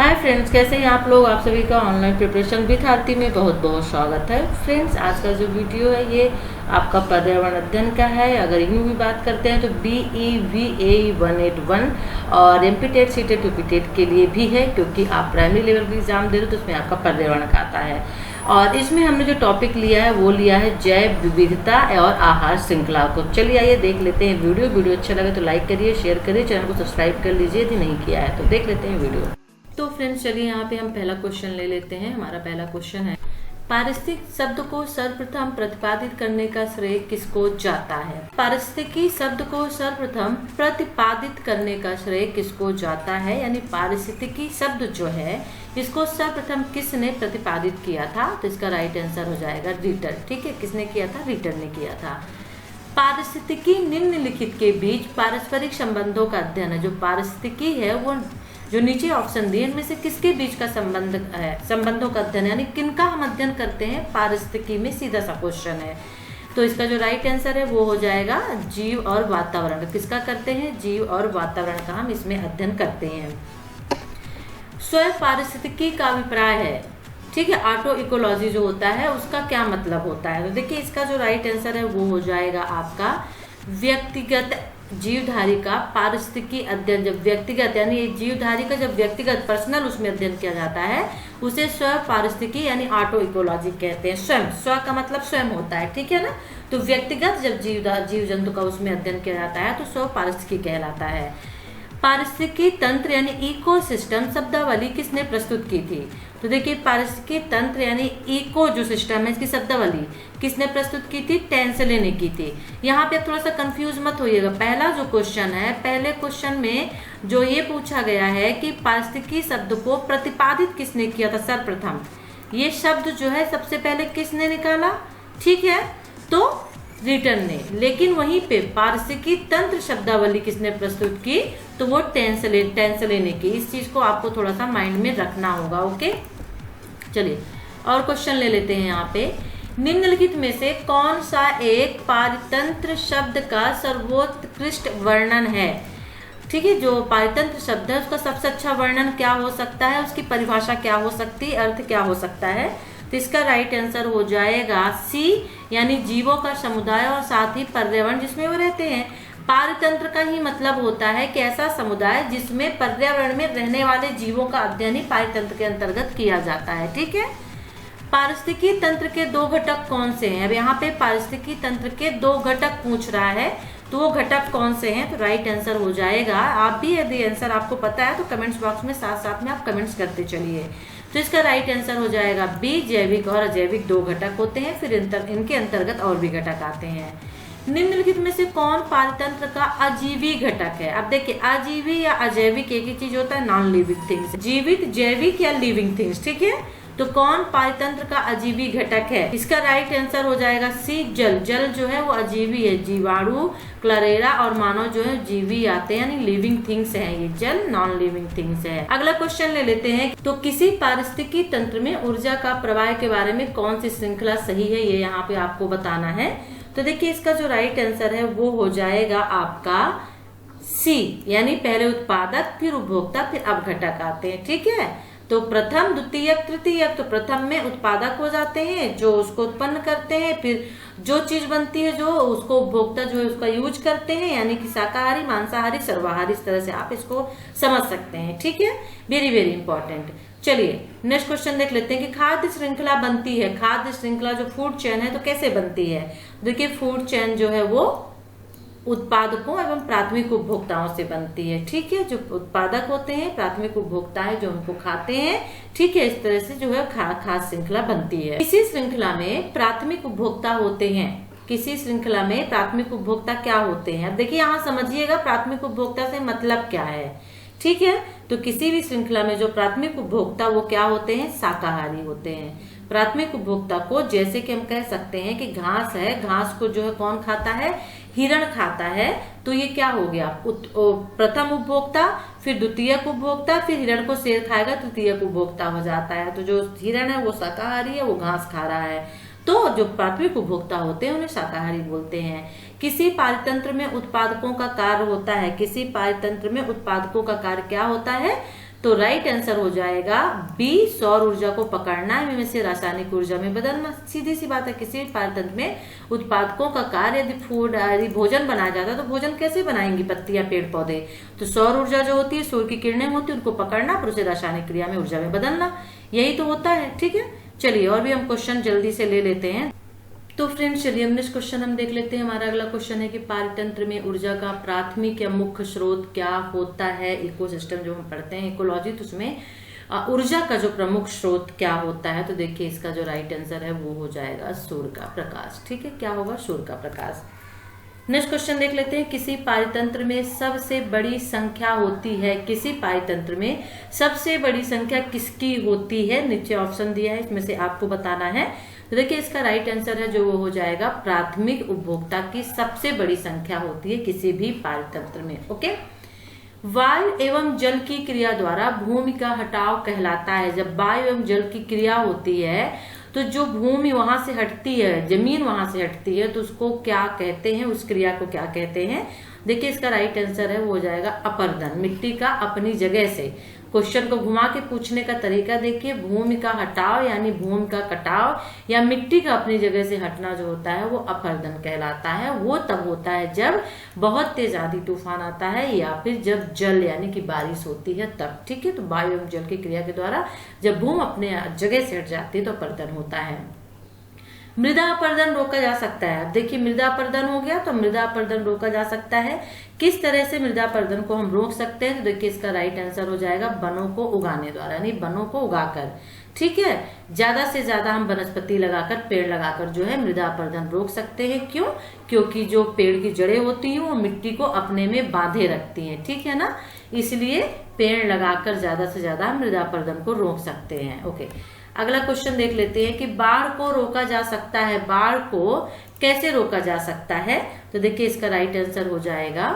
Hi friends, कैसे हैं आप लोग। आप सभी का ऑनलाइन प्रिपरेशन विद आरती में बहुत बहुत स्वागत है। फ्रेंड्स, आज का जो वीडियो है ये आपका पर्यावरण अध्ययन का है। अगर यूँ भी बात करते हैं तो BEVAE 181 और एमपीटेट सीटेट यूपीटेट के लिए भी है, क्योंकि आप प्राइमरी लेवल का एग्जाम दे रहे हो तो उसमें आपका पर्यावरण का आता है। और इसमें हमने जो टॉपिक लिया है वो लिया है जैव विविधता और आहार श्रृंखला को। चलिए आइए देख लेते हैं वीडियो अच्छा लगे तो लाइक करिए, शेयर करिए, चैनल को सब्सक्राइब कर लीजिए यदि नहीं किया है तो। देख लेते हैं वीडियो। तो फ्रेंड्स चलिए यहाँ पे हम पहला क्वेश्चन ले लेते हैं। हमारा पहला क्वेश्चन है, पारिस्थितिक शब्द को सर्वप्रथम प्रतिपादित करने का श्रेय किसको जाता है। पारिस्थितिकी शब्द को सर्वप्रथम प्रतिपादित करने का श्रेय किसको जाता है, यानी पारिस्थितिकी शब्द जो है इसको सर्वप्रथम किसने प्रतिपादित किया था। तो इसका राइट आंसर हो जाएगा रिटर। ठीक है, किसने किया था? रिटर ने किया था। पारिस्थितिकी निम्नलिखित के बीच पारस्परिक संबंधों का अध्ययन है। जो पारिस्थितिकी है वो जो नीचे ऑप्शन दिए इनमें से किसके बीच का संबंध है, संबंधों का अध्ययन, यानी किनका हम अध्ययन करते हैं पारिस्थितिकी में, सीधा सा क्वेश्चन है। तो इसका जो राइट आंसर है वो हो जाएगा जीव और वातावरण। किसका करते हैं? जीव और वातावरण का हम इसमें अध्ययन करते हैं। स्वयं पारिस्थितिकी का अभिप्राय है, ठीक है, ऑटो इकोलॉजी जो होता है उसका क्या मतलब होता है। तो देखिए इसका जो राइट आंसर है वो हो जाएगा आपका व्यक्तिगत जीवधारी का पारिस्थितिकी अध्ययन। जब व्यक्तिगत यानी जीवधारी का जब व्यक्तिगत पर्सनल उसमें अध्ययन किया जाता है उसे स्व पारिस्थितिकी यानी ऑटो इकोलॉजी कहते हैं। स्वयं, स्व का मतलब स्वयं होता है, ठीक है ना। तो व्यक्तिगत जब जीव जंतु का उसमें अध्ययन किया जाता है तो स्व पारिस्थितिकी कहलाता है। पारिस्थितिकी तंत्र यानी इकोसिस्टम शब्दावली किसने प्रस्तुत की थी। तो देखिए पारिस्थितिकी तंत्र यानी इको जो सिस्टम है इसकी शब्दावली किसने प्रस्तुत की थी? टेंसले ने की थी। यहाँ पे थोड़ा सा कंफ्यूज मत होइएगा। पहला जो क्वेश्चन है, पहले क्वेश्चन में जो ये पूछा गया है कि पारिस्थितिकी शब्द को प्रतिपादित किसने किया था सर्वप्रथम, ये शब्द जो है सबसे पहले किसने निकाला, ठीक है, तो रिटर ने। लेकिन वहीं पे पारिस्थितिकी तंत्र शब्दावली किसने प्रस्तुत की? तो वो टेंसले ने की। इस चीज को आपको थोड़ा सा माइंड में रखना होगा। ओके, चलिए और क्वेश्चन ले लेते हैं। यहाँ पे निम्नलिखित में से कौन सा एक पारितंत्र शब्द का सर्वोत्कृष्ट वर्णन है। ठीक है, जो पारितंत्र शब्द है उसका सबसे अच्छा वर्णन क्या हो सकता है, उसकी परिभाषा क्या हो सकती है, अर्थ क्या हो सकता है। तो इसका राइट आंसर हो जाएगा सी, यानी जीवों का समुदाय और साथ ही पर्यावरण जिसमें वो रहते हैं। पारितंत्र का ही मतलब होता है कि ऐसा समुदाय जिसमें पर्यावरण में रहने वाले जीवों का अध्ययन ही पारितंत्र के अंतर्गत किया जाता है। ठीक है, पारिस्थितिकी तंत्र के दो घटक कौन से हैं। अब यहाँ पे पारिस्थितिकी तंत्र के दो घटक पूछ रहा है, तो वो घटक कौन से हैं। तो राइट आंसर हो जाएगा, आप भी यदि आंसर आपको पता है तो कमेंट्स बॉक्स में साथ साथ में आप कमेंट्स करते चलिए। तो इसका राइट आंसर हो जाएगा बी, जैविक और अजैविक दो घटक होते हैं, फिर इनके अंतर्गत और भी घटक आते हैं। निम्नलिखित में से कौन पारितंत्र का अजीवी घटक है। अब देखिए अजीवी या अजैविक एक ही चीज होता है, नॉन लिविंग थिंग्स, जीवित, जैविक या लिविंग थिंग्स। ठीक है, तो कौन पारितंत्र का अजीवी घटक है। इसका राइट आंसर हो जाएगा सी, जल। जल जो है वो अजीवी है, जीवाणु, क्लोरेला और मानव जो है जीवी आते हैं, यानी लिविंग थिंग्स है ये। जल नॉन लिविंग थिंग्स है। अगला क्वेश्चन ले लेते हैं। तो किसी पारिस्थितिकी तंत्र में ऊर्जा का प्रवाह के बारे में कौन सी श्रृंखला सही है, ये यहाँ पे आपको बताना है। तो देखिए इसका जो राइट आंसर है वो हो जाएगा आपका सी, यानी पहले उत्पादक फिर उपभोक्ता फिर अपघटक आते हैं। ठीक है, तो प्रथम, द्वितीयक, तृतीयक। तो प्रथम में उत्पादक हो जाते हैं जो उसको उत्पन्न करते हैं, फिर जो चीज बनती है जो उसको उपभोक्ता जो है उसका यूज करते हैं, यानी कि शाकाहारी, मांसाहारी, सर्वाहारी, इस तरह से आप इसको समझ सकते हैं। ठीक है, वेरी वेरी इंपॉर्टेंट। चलिए नेक्स्ट क्वेश्चन देख लेते हैं कि खाद्य श्रृंखला बनती है, खाद्य श्रृंखला जो फूड चेन है तो कैसे बनती है। देखिए फूड चेन जो है वो उत्पादकों एवं प्राथमिक उपभोक्ताओं से बनती है। ठीक है, जो उत्पादक होते हैं, प्राथमिक उपभोक्ता है जो उनको खाते हैं। ठीक है, इस तरह से जो है खाद्य श्रृंखला बनती है। इसी श्रृंखला में प्राथमिक उपभोक्ता होते हैं। किसी श्रृंखला में प्राथमिक उपभोक्ता क्या होते हैं। अब देखिए यहाँ समझिएगा प्राथमिक उपभोक्ता से मतलब क्या है। ठीक है, तो किसी भी श्रृंखला में जो प्राथमिक उपभोक्ता वो क्या होते हैं, शाकाहारी होते हैं। प्राथमिक उपभोक्ता को जैसे कि हम कह सकते हैं कि घास है, घास को जो है कौन खाता है, हिरण खाता है। तो ये क्या हो गया, प्रथम उपभोक्ता, फिर द्वितीयक उपभोक्ता, फिर हिरण को शेर खाएगा, तृतीयक उपभोक्ता हो जाता है। तो जो हिरण है वो शाकाहारी है, वो घास खा रहा है। तो जो प्राथमिक उपभोक्ता होते हैं उन्हें शाकाहारी बोलते हैं। किसी पारितंत्र में उत्पादकों का कार्य होता है, किसी पारितंत्र में उत्पादकों का कार्य क्या होता है, तो राइट आंसर हो जाएगा बी, सौर ऊर्जा को पकड़ना है में से रासायनिक ऊर्जा में बदलना। सीधी सी बात है, किसी भी पारतंत्र में उत्पादकों का कार्य यदि भोजन बनाया जाता है तो भोजन कैसे बनाएंगी पत्तियां पेड़ पौधे, तो सौर ऊर्जा जो होती है, सूर्य की किरणें होती है, उनको पकड़ना और उसे रासायनिक क्रिया में ऊर्जा में बदलना, यही तो होता है। ठीक है, चलिए और भी हम क्वेश्चन जल्दी से ले लेते हैं। तो फ्रेंड्स चलिए नेक्स्ट क्वेश्चन हम देख लेते हैं। हमारा अगला क्वेश्चन है कि पारतंत्र में ऊर्जा का प्राथमिक या मुख्य स्रोत क्या होता है। इकोसिस्टम जो हम पढ़ते हैं इकोलॉजी, तो उसमें ऊर्जा का जो प्रमुख स्रोत क्या होता है, तो देखिए इसका जो राइट आंसर है वो हो जाएगा सूर्य का प्रकाश। ठीक है, क्या होगा, सूर्य का प्रकाश। नेक्स्ट क्वेश्चन देख लेते हैं। किसी पारितंत्र में सबसे बड़ी संख्या होती है, किसी पारितंत्र में सबसे बड़ी संख्या किसकी होती है, नीचे ऑप्शन दिया है, इसमें से आपको बताना है। तो देखिए इसका राइट आंसर है जो वो हो जाएगा प्राथमिक उपभोक्ता की सबसे बड़ी संख्या होती है किसी भी पारितंत्र में। ओके, वायु एवं जल की क्रिया द्वारा भूमि का हटाव कहलाता है। जब वायु एवं जल की क्रिया होती है तो जो भूमि वहां से हटती है, जमीन वहां से हटती है, तो उसको क्या कहते हैं, उस क्रिया को क्या कहते हैं। देखिए इसका राइट आंसर है वो हो जाएगा अपरदन, मिट्टी का अपनी जगह से। क्वेश्चन को घुमा के पूछने का तरीका देखिए, भूमि का हटाव यानी भूमि का कटाव या मिट्टी का अपनी जगह से हटना जो होता है वो अपरदन कहलाता है। वो तब होता है जब बहुत तेज आंधी तूफान आता है या फिर जब जल यानी कि बारिश होती है तब। ठीक है, तो वायु एवं जल की क्रिया के द्वारा जब भूमि अपने जगह से हट जाती है तो अपरदन होता है। मृदा अपरदन रोका जा सकता है। अब देखिए मृदा अपरदन हो गया, तो मृदा अपरदन रोका जा सकता है। किस तरह से मृदा अपरदन को हम रोक सकते हैं, तो देखिए इसका राइट आंसर हो जाएगा वनों को उगाने द्वारा, यानी वनों को उगाकर। ठीक है, ज्यादा से ज्यादा हम वनस्पति लगाकर, पेड़ लगाकर जो है मृदा अपरदन रोक सकते हैं। क्यों, क्योंकि जो पेड़ की जड़ें होती हैं वो मिट्टी को अपने में बांधे रखती हैं। ठीक है ना, इसलिए पेड़ लगाकर ज्यादा से ज्यादा मृदा अपरदन को रोक सकते हैं। ओके, अगला क्वेश्चन देख लेते हैं कि बाढ़ को रोका जा सकता है। बाढ़ को कैसे रोका जा सकता है, तो देखिए इसका राइट आंसर हो जाएगा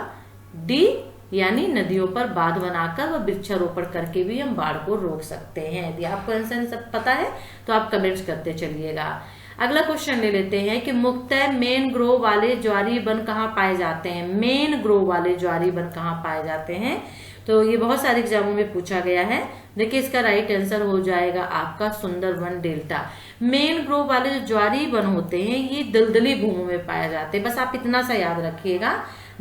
डी, यानी नदियों पर बांध बनाकर व वृक्षारोपण करके भी हम बाढ़ को रोक सकते हैं। यदि आपको आंसर सब पता है तो आप कमेंट्स करते चलिएगा। अगला क्वेश्चन ले लेते हैं कि मुख्यतः मेन ग्रोव वाले ज्वारी वन कहाँ पाए जाते हैं। मेन ग्रोव वाले ज्वारी वन कहाँ पाए जाते हैं, तो ये बहुत सारे एग्जामों में पूछा गया है। देखिए इसका राइट आंसर हो जाएगा आपका सुंदरवन डेल्टा। मेन ग्रोव वाले जो ज्वारी वन होते हैं ये दलदली भूमि में पाए जाते हैं। बस आप इतना सा याद रखिएगा,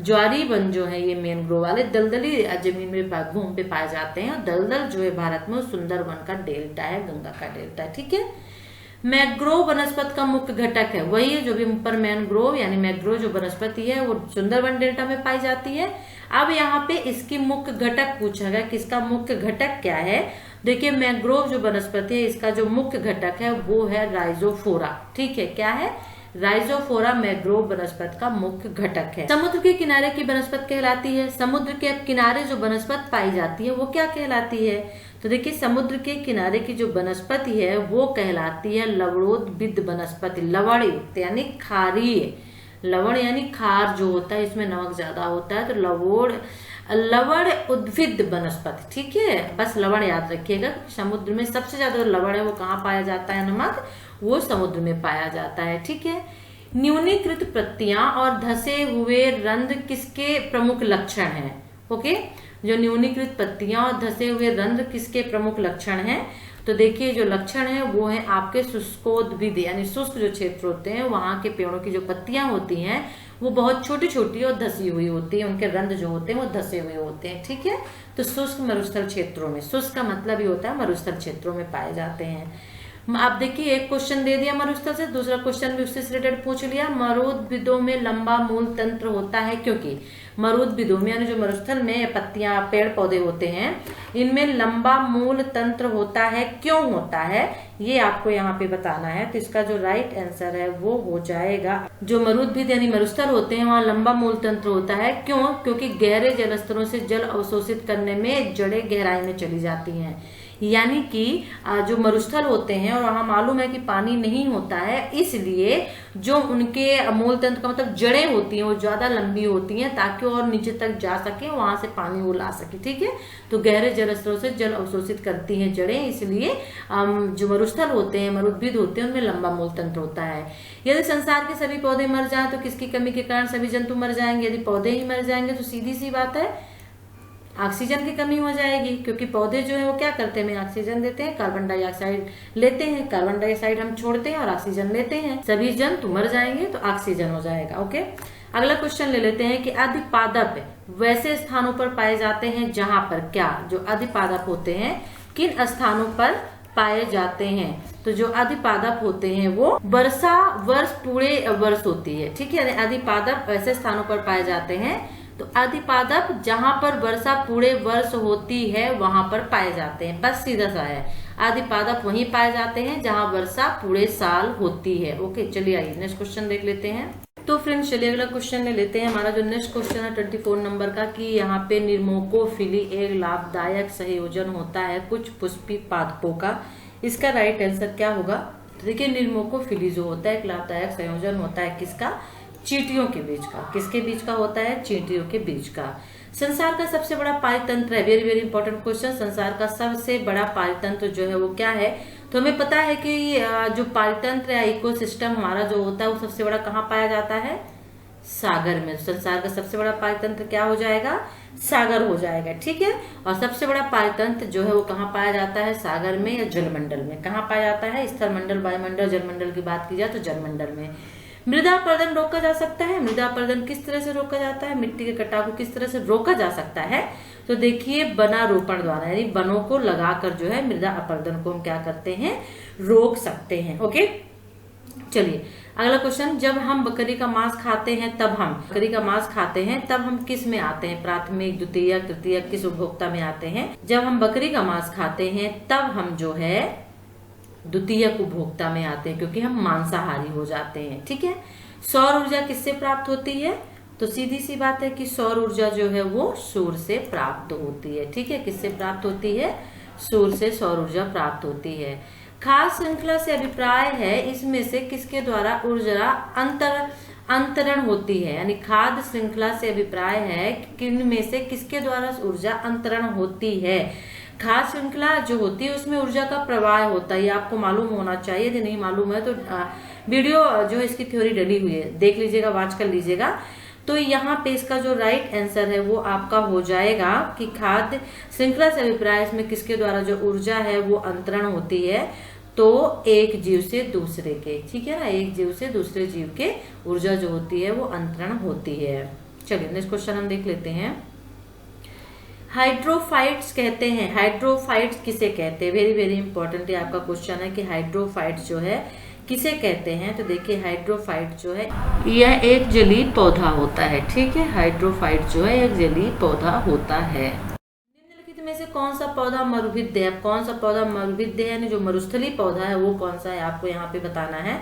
ज्वारी वन जो है ये मेन ग्रोव वाले दलदली जमीन में भूमि पे पाए जाते हैं। और दलदल जो है भारत में सुंदरवन का डेल्टा है, गंगा का डेल्टा है। ठीक है, मैंग्रोव वनस्पति का मुख्य घटक है, वही है जो भी ऊपर मैंग्रोव यानी मैंग्रोव जो वनस्पति है वो सुंदरवन डेल्टा में पाई जाती है। अब यहाँ पे इसकी मुख्य घटक पूछा गया, किसका मुख्य घटक क्या है। देखिए मैंग्रोव जो वनस्पति है इसका जो मुख्य घटक है वो है राइजोफोरा। ठीक है, क्या है, राइजोफोरा मैंग्रोव वनस्पति का मुख्य घटक है। समुद्र के किनारे की वनस्पति कहलाती है। समुद्र के किनारे जो वनस्पति पाई जाती है वो क्या कहलाती है, तो देखिए समुद्र के किनारे की जो वनस्पति है वो कहलाती है लवणोद्भिद वनस्पति। लवण युक्त यानी क्षारीय, लवण यानी खार जो होता है, इसमें नमक ज्यादा होता है, तो लवण उद्भिद वनस्पति। ठीक है, बस लवण याद रखिएगा। समुद्र में सबसे ज्यादा लवण है वो कहाँ पाया जाता है, नमक, वो समुद्र में पाया जाता है। ठीक है, न्यूनीकृत पत्तियां और धसे हुए रंध्र किसके प्रमुख लक्षण हैं। ओके, जो न्यूनीकृत पत्तियां और धसे हुए रंध्र किसके प्रमुख लक्षण हैं, तो देखिए जो लक्षण है वो है आपके शुष्कोद्भिद यानी शुष्क जो क्षेत्र होते हैं वहां के पेड़ों की जो पत्तियां होती हैं वो बहुत छोटी छोटी और धसी हुई होती है, उनके रंध्र जो होते हैं वो धसे हुए होते हैं। ठीक है, तो शुष्क मरुस्थल क्षेत्रों में, शुष्क का मतलब ही होता है मरुस्थल क्षेत्रों में पाए जाते हैं। आप देखिए एक क्वेश्चन दे दिया मरुस्थल से, दूसरा क्वेश्चन भी उससे रिलेटेड पूछ लिया। मरुद्भिदों में लंबा मूल तंत्र होता है, क्योंकि मरुद्भिदों में यानी जो मरुस्थल में पत्तियां पेड़ पौधे होते हैं इनमें लंबा मूल तंत्र होता है। क्यों होता है ये आपको यहाँ पे बताना है। तो इसका जो राइट आंसर है वो हो जाएगा, जो मरुद्भिद यानी मरुस्थल होते हैं वहाँ लंबा मूल तंत्र होता है। क्यों, क्योंकि गहरे जल स्तरों से जल अवशोषित करने में जड़ें गहराई में चली जाती हैं। यानी कि जो मरुस्थल होते हैं और वहां मालूम है कि पानी नहीं होता है, इसलिए जो उनके मूल तंत्र का मतलब जड़ें होती हैं वो ज्यादा लंबी होती हैं ताकि और नीचे तक जा सके, वहां से पानी वो ला सके। ठीक है, तो गहरे जल स्तरों से जल अवशोषित करती हैं जड़ें, इसलिए जो मरुस्थल होते हैं मरुद्भिद होते हैं उनमें लंबा मूल तंत्र होता है। यदि संसार के सभी पौधे मर जाएं तो किसकी कमी के कारण सभी जंतु मर जाएंगे। यदि पौधे ही मर जाएंगे तो सीधी सी बात है ऑक्सीजन की कमी हो जाएगी, क्योंकि पौधे जो है वो क्या करते हैं, हमें ऑक्सीजन देते हैं, कार्बन डाइऑक्साइड लेते हैं, कार्बन डाइऑक्साइड हम छोड़ते हैं और ऑक्सीजन लेते हैं, सभी जंतु मर जाएंगे तो ऑक्सीजन हो जाएगा। ओके, अगला क्वेश्चन ले लेते हैं कि अधिपादप वैसे स्थानों पर पाए जाते हैं जहां पर क्या, जो अधिपादप होते हैं किन स्थानों पर पाए जाते हैं, तो जो अधिपादप होते हैं वो वर्षा वर्ष पूरे वर्ष होती है, ठीक है। अधिपादप ऐसे स्थानों पर पाए जाते हैं, तो अधिपादप जहां पर वर्षा पूरे वर्ष होती है वहां पर पाए जाते हैं, बस सीधा सा है, अधिपादप वहीं पाए जाते हैं जहां वर्षा पूरे साल होती है। ओके, चलिए आइए नेक्स्ट क्वेश्चन देख लेते हैं। तो फ्रेंड्स चलिए अगला क्वेश्चन ले लेते हैं। हमारा जो नेक्स्ट क्वेश्चन है 24 नंबर का, कि यहाँ पे निर्मोकोफिली एक लाभदायक संयोजन होता है कुछ पुष्पी पादपों का, इसका राइट आंसर क्या होगा। तो देखिए निर्मोकोफिली जो होता है एक लाभदायक संयोजन होता है किसका, चींटियों के बीच का। किसके बीच का होता है, चींटियों के बीच का। संसार का सबसे बड़ा पारितंत्र है, वेरी वेरी इंपॉर्टेंट क्वेश्चन, संसार का सबसे बड़ा पारितंत्र जो है वो क्या है। तो हमें पता है कि जो पारितंत्र या इकोसिस्टम हमारा जो होता है वो सबसे बड़ा कहाँ पाया जाता है, सागर में। संसार का सबसे बड़ा पारितंत्र क्या हो जाएगा, सागर हो जाएगा, ठीक है। और सबसे बड़ा पारितंत्र जो है वो कहाँ पाया जाता है, सागर में या जलमंडल में। कहाँ पाया जाता है, स्थलमंडल, वायुमंडल, जलमंडल की बात की जाए तो जलमंडल में। मृदा अपरदन रोका जा सकता है, मृदा अपरदन किस तरह से रोका जाता है, मिट्टी के कटाव को किस तरह से रोका जा सकता है। तो देखिए वनारोपण द्वारा, यानी वनों को लगाकर जो है मृदा अपरदन को हम क्या करते हैं, रोक सकते हैं। ओके, चलिए अगला क्वेश्चन, जब हम बकरी का मांस खाते हैं तब हम किस में आते हैं, प्राथमिक, द्वितीय, तृतीय, किस उपभोक्ता में आते हैं। जब हम बकरी का मांस खाते हैं तब हम जो है द्वितीयक उपभोक्ता में आते हैं, क्योंकि हम मांसाहारी हो जाते हैं, ठीक है। सौर ऊर्जा किससे प्राप्त होती है, तो सीधी सी बात है कि सौर ऊर्जा जो है वो सूर्य से प्राप्त होती है, ठीक है। किससे प्राप्त होती है, सूर्य से सौर ऊर्जा प्राप्त होती है। खास श्रृंखला से अभिप्राय है इसमें से किसके द्वारा ऊर्जा अंतरण होती है, यानी खाद्य श्रृंखला से अभिप्राय है किन में से किसके द्वारा ऊर्जा अंतरण होती है। खाद्य श्रृंखला जो होती है उसमें ऊर्जा का प्रवाह होता है, ये आपको मालूम होना चाहिए। यदि नहीं मालूम है तो वीडियो जो है इसकी थ्योरी डली हुई है, देख लीजिएगा, वॉच कर लीजिएगा। तो यहाँ पे इसका जो राइट आंसर है वो आपका हो जाएगा कि खाद्य श्रृंखला से अभिप्राय इसमें किसके द्वारा जो ऊर्जा है वो अंतरण होती है, तो एक जीव से दूसरे के, ठीक है ना, एक जीव से दूसरे जीव के ऊर्जा जो होती है वो अंतरण होती है। चलिए नेक्स्ट क्वेश्चन हम देख लेते हैं। हाइड्रोफाइट्स कहते हैं, हाइड्रोफाइट्स किसे कहते हैं, वेरी वेरी इंपॉर्टेंट है आपका क्वेश्चन है कि हाइड्रोफाइट्स जो है किसे कहते हैं। तो देखिए हाइड्रोफाइट जो है यह एक जलीय पौधा होता है, ठीक है। हाइड्रोफाइट जो है एक जलीय पौधा होता है। निम्नलिखित में से कौन सा पौधा मरुविद्ध है, कौन सा पौधा मरुविद्ध है, यानी जो मरुस्थलीय पौधा है वो कौन सा है, आपको यहाँ पे बताना है।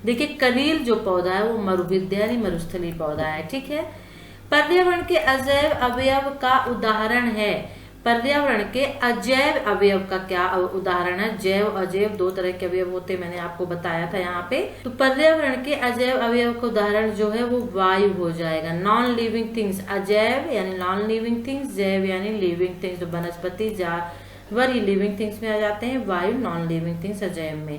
देखिए कलील जो पौधा है वो मरुविद्ध यानी मरुस्थलीय पौधा है, ठीक है। पर्यावरण के अजैव अवयव का उदाहरण है, पर्यावरण के अजैव अवयव का क्या उदाहरण है। जैव अजैव दो तरह के अवयव होते, मैंने आपको बताया था यहाँ पे। तो पर्यावरण के अजैव अवयव का उदाहरण जो है वो वायु हो जाएगा। नॉन लिविंग थिंग्स, अजैव यानी नॉन लिविंग थिंग्स, जैव यानी लिविंग थिंग्स। तो वनस्पति, जानवर ये लिविंग थिंग्स में आ जाते हैं, वायु नॉन लिविंग थिंग्स अजैव में।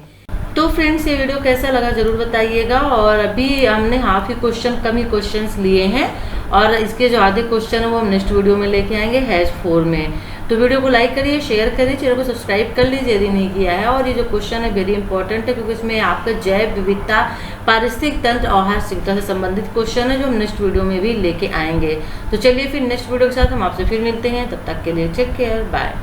तो फ्रेंड्स ये वीडियो कैसा लगा जरूर बताइएगा। और अभी हमने हाफ ही क्वेश्चन, कम ही क्वेश्चंस लिए हैं, और इसके जो आधे क्वेश्चन है वो हम नेक्स्ट वीडियो में लेके आएंगे हैश 4 में। तो वीडियो को लाइक करिए, शेयर करिए, चैनल को सब्सक्राइब कर लीजिए यदि नहीं किया है। और ये जो क्वेश्चन है वेरी इंपॉर्टेंट है, क्योंकि इसमें आपका जैव विविधता, पारिस्थितिक तंत्र, आहार श्रृंखला से संबंधित क्वेश्चन है जो हम नेक्स्ट वीडियो में भी लेके आएंगे। तो चलिए फिर नेक्स्ट वीडियो के साथ हम आपसे फिर मिलते हैं, तब तक के लिए टेक केयर, बाय।